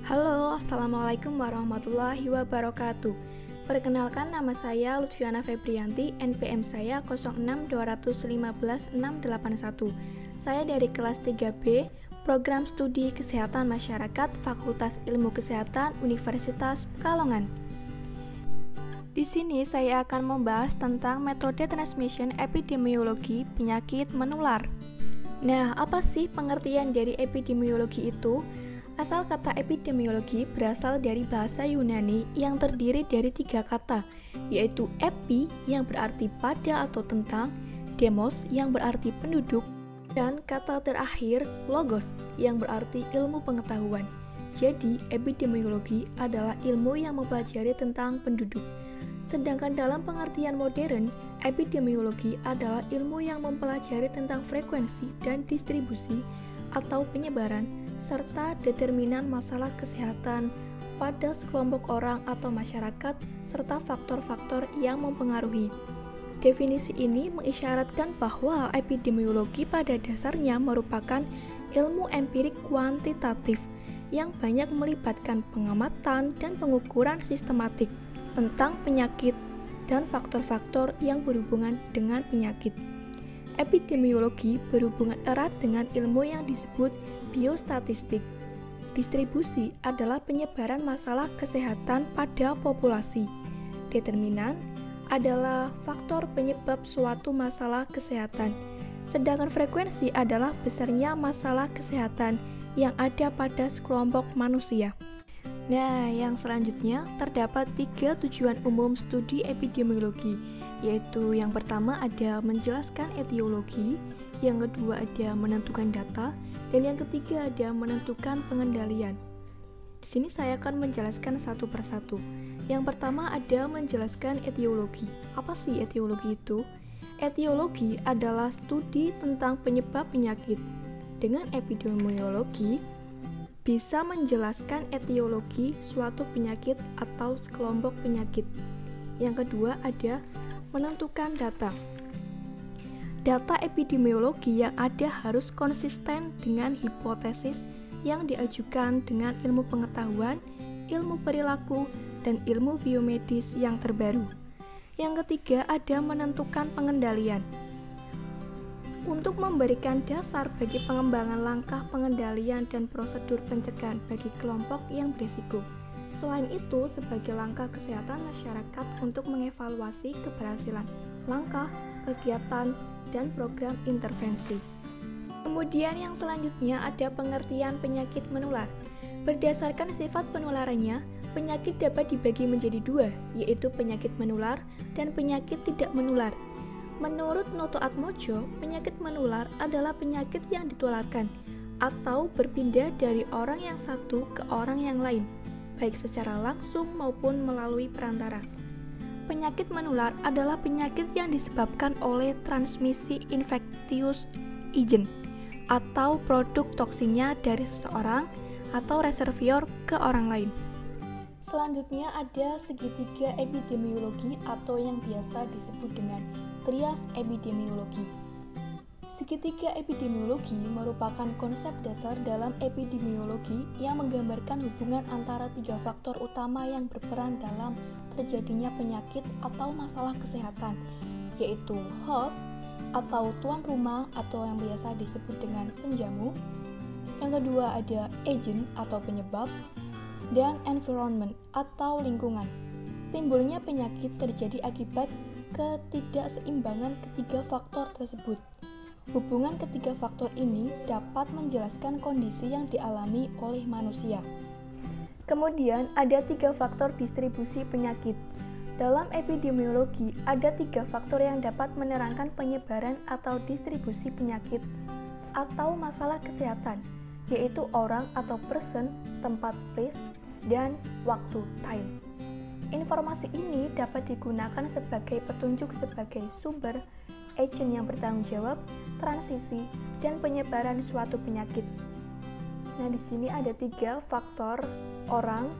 Halo, Assalamualaikum warahmatullahi wabarakatuh. Perkenalkan, nama saya Lutfiana Febrianti, NPM saya 0621515681. Saya dari kelas 3B, Program Studi Kesehatan Masyarakat, Fakultas Ilmu Kesehatan, Universitas Pekalongan. Di sini saya akan membahas tentang metode transmission epidemiologi penyakit menular. Nah, apa sih pengertian dari epidemiologi itu? Asal kata epidemiologi berasal dari bahasa Yunani yang terdiri dari 3 kata, yaitu epi yang berarti pada atau tentang, demos yang berarti penduduk, dan kata terakhir logos yang berarti ilmu pengetahuan. Jadi, epidemiologi adalah ilmu yang mempelajari tentang penduduk. Sedangkan dalam pengertian modern, epidemiologi adalah ilmu yang mempelajari tentang frekuensi dan distribusi atau penyebaran serta determinan masalah kesehatan pada sekelompok orang atau masyarakat serta faktor-faktor yang mempengaruhi. Definisi ini mengisyaratkan bahwa epidemiologi pada dasarnya merupakan ilmu empirik kuantitatif yang banyak melibatkan pengamatan dan pengukuran sistematik tentang penyakit dan faktor-faktor yang berhubungan dengan penyakit. Epidemiologi berhubungan erat dengan ilmu yang disebut biostatistik. Distribusi adalah penyebaran masalah kesehatan pada populasi. Determinan adalah faktor penyebab suatu masalah kesehatan. Sedangkan frekuensi adalah besarnya masalah kesehatan yang ada pada sekelompok manusia. Nah, yang selanjutnya terdapat 3 tujuan umum studi epidemiologi, yaitu yang pertama ada menjelaskan etiologi, yang kedua ada menentukan data, dan yang ketiga ada menentukan pengendalian. Di sini saya akan menjelaskan satu persatu. Yang pertama ada menjelaskan etiologi. Apa sih etiologi itu? Etiologi adalah studi tentang penyebab penyakit. Dengan epidemiologi bisa menjelaskan etiologi suatu penyakit atau sekelompok penyakit. Yang kedua ada menentukan data. Data epidemiologi yang ada harus konsisten dengan hipotesis yang diajukan dengan ilmu pengetahuan, ilmu perilaku, dan ilmu biomedis yang terbaru. Yang ketiga ada menentukan pengendalian. Untuk memberikan dasar bagi pengembangan langkah pengendalian dan prosedur pencegahan bagi kelompok yang berisiko. Selain itu, sebagai langkah kesehatan masyarakat untuk mengevaluasi keberhasilan langkah, kegiatan, dan program intervensi. Kemudian yang selanjutnya ada pengertian penyakit menular. Berdasarkan sifat penularannya, penyakit dapat dibagi menjadi 2, yaitu penyakit menular dan penyakit tidak menular. Menurut Noto Atmojo, penyakit menular adalah penyakit yang ditularkan atau berpindah dari orang yang satu ke orang yang lain, baik secara langsung maupun melalui perantara. Penyakit menular adalah penyakit yang disebabkan oleh transmisi infectious agent atau produk toksinnya dari seseorang atau reservoir ke orang lain. Selanjutnya ada segitiga epidemiologi atau yang biasa disebut dengan trias epidemiologi. Segitiga epidemiologi merupakan konsep dasar dalam epidemiologi yang menggambarkan hubungan antara 3 faktor utama yang berperan dalam terjadinya penyakit atau masalah kesehatan, yaitu host atau tuan rumah atau yang biasa disebut dengan penjamu. Yang kedua ada agent atau penyebab, dan environment atau lingkungan. Timbulnya penyakit terjadi akibat ketidakseimbangan ketiga faktor tersebut. Hubungan ketiga faktor ini dapat menjelaskan kondisi yang dialami oleh manusia. Kemudian ada 3 faktor distribusi penyakit. Dalam epidemiologi ada 3 faktor yang dapat menerangkan penyebaran atau distribusi penyakit atau masalah kesehatan, yaitu orang atau person, tempat place, dan waktu time. Informasi ini dapat digunakan sebagai petunjuk sebagai sumber, agent yang bertanggung jawab, transisi, dan penyebaran suatu penyakit. Nah, di sini ada 3 faktor orang,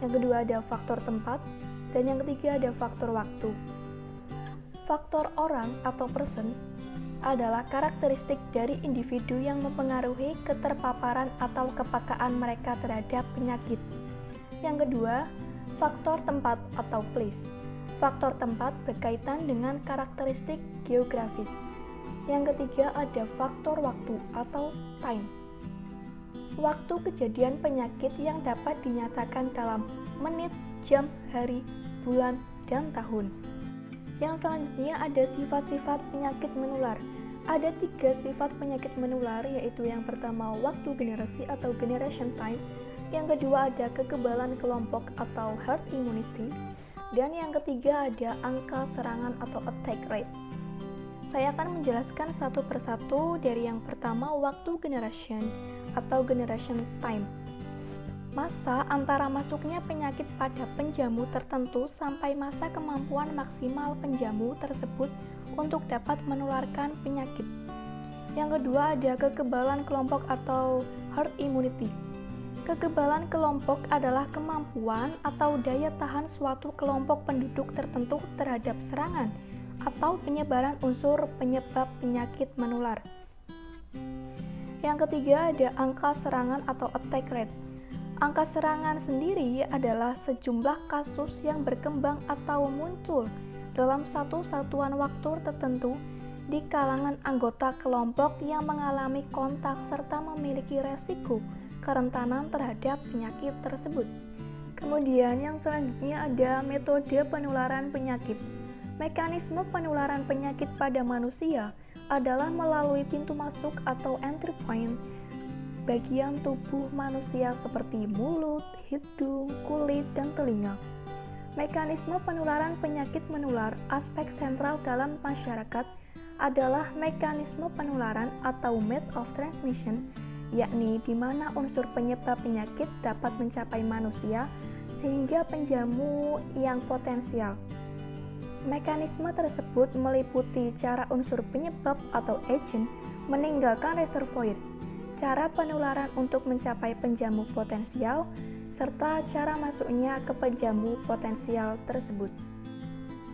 yang kedua ada faktor tempat, dan yang ketiga ada faktor waktu. Faktor orang atau person adalah karakteristik dari individu yang mempengaruhi keterpaparan atau kepekaan mereka terhadap penyakit. Yang kedua, faktor tempat atau place. Faktor tempat berkaitan dengan karakteristik geografis. Yang ketiga ada faktor waktu atau time. Waktu kejadian penyakit yang dapat dinyatakan dalam menit, jam, hari, bulan, dan tahun. Yang selanjutnya ada sifat-sifat penyakit menular. Ada 3 sifat penyakit menular, yaitu yang pertama waktu generasi atau generation time, yang kedua ada kekebalan kelompok atau herd immunity, dan yang ketiga ada angka serangan atau attack rate. Saya akan menjelaskan satu persatu. Dari yang pertama waktu generation atau generation time. Masa antara masuknya penyakit pada penjamu tertentu sampai masa kemampuan maksimal penjamu tersebut untuk dapat menularkan penyakit. Yang kedua ada kekebalan kelompok atau herd immunity. Kekebalan kelompok adalah kemampuan atau daya tahan suatu kelompok penduduk tertentu terhadap serangan atau penyebaran unsur penyebab penyakit menular. Yang ketiga ada angka serangan atau attack rate. Angka serangan sendiri adalah sejumlah kasus yang berkembang atau muncul dalam satu satuan waktu tertentu di kalangan anggota kelompok yang mengalami kontak serta memiliki resiko kerentanan terhadap penyakit tersebut. Kemudian yang selanjutnya ada metode penularan penyakit. Mekanisme penularan penyakit pada manusia adalah melalui pintu masuk atau entry point bagian tubuh manusia seperti mulut, hidung, kulit, dan telinga. Mekanisme penularan penyakit menular aspek sentral dalam masyarakat adalah mekanisme penularan atau mode of transmission, yakni di mana unsur penyebab penyakit dapat mencapai manusia sehingga penjamu yang potensial. Mekanisme tersebut meliputi cara unsur penyebab atau agent meninggalkan reservoir, cara penularan untuk mencapai penjamu potensial, serta cara masuknya ke penjamu potensial tersebut.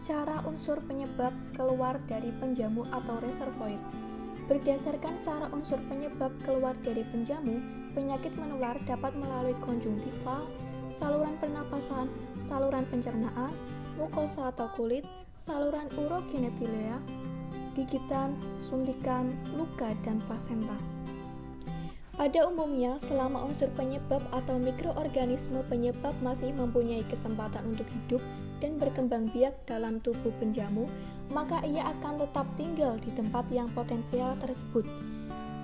Cara unsur penyebab keluar dari penjamu atau reservoir. Berdasarkan cara unsur penyebab keluar dari penjamu, penyakit menular dapat melalui konjungtiva, saluran pernapasan, saluran pencernaan, mukosa atau kulit, saluran urogenitalia, gigitan, suntikan, luka, dan plasenta. Pada umumnya, selama unsur penyebab atau mikroorganisme penyebab masih mempunyai kesempatan untuk hidup dan berkembang biak dalam tubuh penjamu, maka ia akan tetap tinggal di tempat yang potensial tersebut.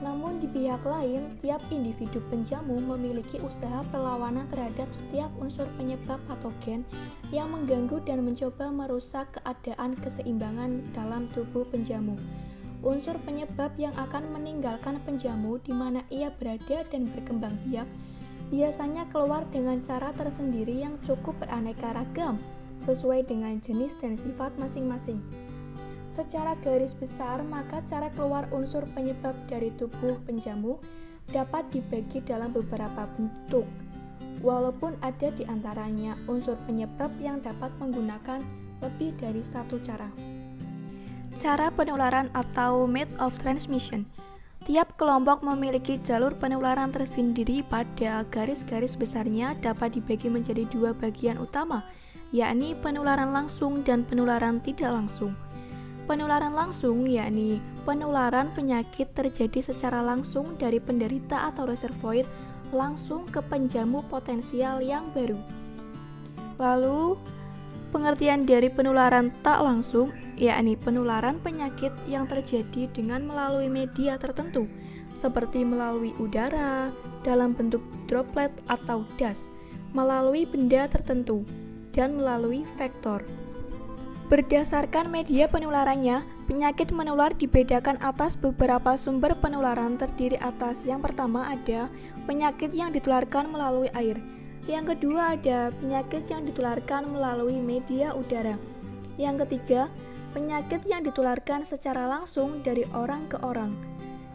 Namun di pihak lain, tiap individu penjamu memiliki usaha perlawanan terhadap setiap unsur penyebab patogen yang mengganggu dan mencoba merusak keadaan keseimbangan dalam tubuh penjamu. Unsur penyebab yang akan meninggalkan penjamu di mana ia berada dan berkembang biak biasanya keluar dengan cara tersendiri yang cukup beraneka ragam sesuai dengan jenis dan sifat masing-masing. Secara garis besar, maka cara keluar unsur penyebab dari tubuh penjamu dapat dibagi dalam beberapa bentuk, walaupun ada di antaranya unsur penyebab yang dapat menggunakan lebih dari satu cara. Cara penularan atau mode of transmission. Tiap kelompok memiliki jalur penularan tersendiri. Pada garis-garis besarnya dapat dibagi menjadi 2 bagian utama, yakni penularan langsung dan penularan tidak langsung. Penularan langsung yakni penularan penyakit terjadi secara langsung dari penderita atau reservoir langsung ke penjamu potensial yang baru. Lalu, pengertian dari penularan tak langsung yakni penularan penyakit yang terjadi dengan melalui media tertentu seperti melalui udara dalam bentuk droplet atau das, melalui benda tertentu, dan melalui vektor. Berdasarkan media penularannya, penyakit menular dibedakan atas beberapa sumber penularan terdiri atas yang pertama ada penyakit yang ditularkan melalui air. Yang kedua ada penyakit yang ditularkan melalui media udara. Yang ketiga, penyakit yang ditularkan secara langsung dari orang ke orang.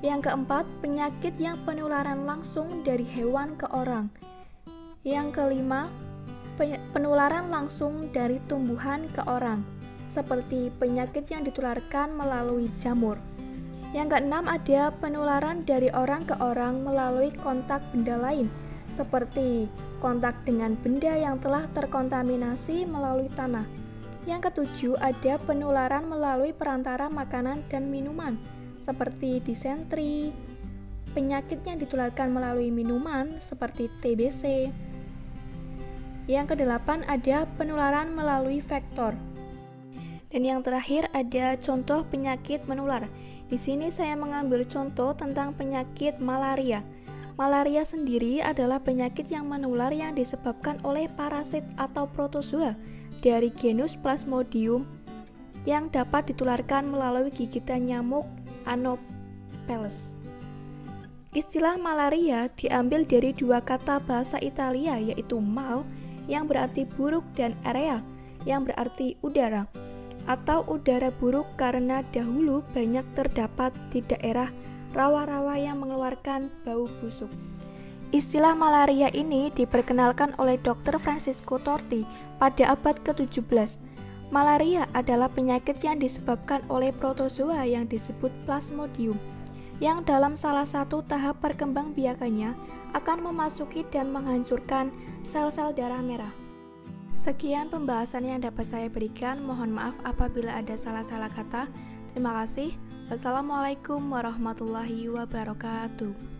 Yang keempat, penyakit yang penularan langsung dari hewan ke orang. Yang kelima, penularan langsung dari tumbuhan ke orang, seperti penyakit yang ditularkan melalui jamur. Yang keenam, ada penularan dari orang ke orang melalui kontak benda lain, seperti kontak dengan benda yang telah terkontaminasi melalui tanah. Yang ketujuh, ada penularan melalui perantara makanan dan minuman, seperti disentri, penyakit yang ditularkan melalui minuman, seperti TBC. Yang kedelapan, ada penularan melalui vektor. Dan yang terakhir, ada contoh penyakit menular. Di sini saya mengambil contoh tentang penyakit malaria. Malaria sendiri adalah penyakit yang menular yang disebabkan oleh parasit atau protozoa dari genus Plasmodium yang dapat ditularkan melalui gigitan nyamuk Anopheles. Istilah malaria diambil dari dua kata bahasa Italia, yaitu mal yang berarti buruk dan area yang berarti udara, atau udara buruk karena dahulu banyak terdapat di daerah rawa-rawa yang mengeluarkan bau busuk. Istilah malaria ini diperkenalkan oleh Dr. Francisco Torti pada abad ke-17. Malaria adalah penyakit yang disebabkan oleh protozoa yang disebut Plasmodium, yang dalam salah satu tahap perkembangbiakannya akan memasuki dan menghancurkan sel-sel darah merah. Sekian pembahasan yang dapat saya berikan. Mohon maaf apabila ada salah-salah kata. Terima kasih. Wassalamualaikum warahmatullahi wabarakatuh.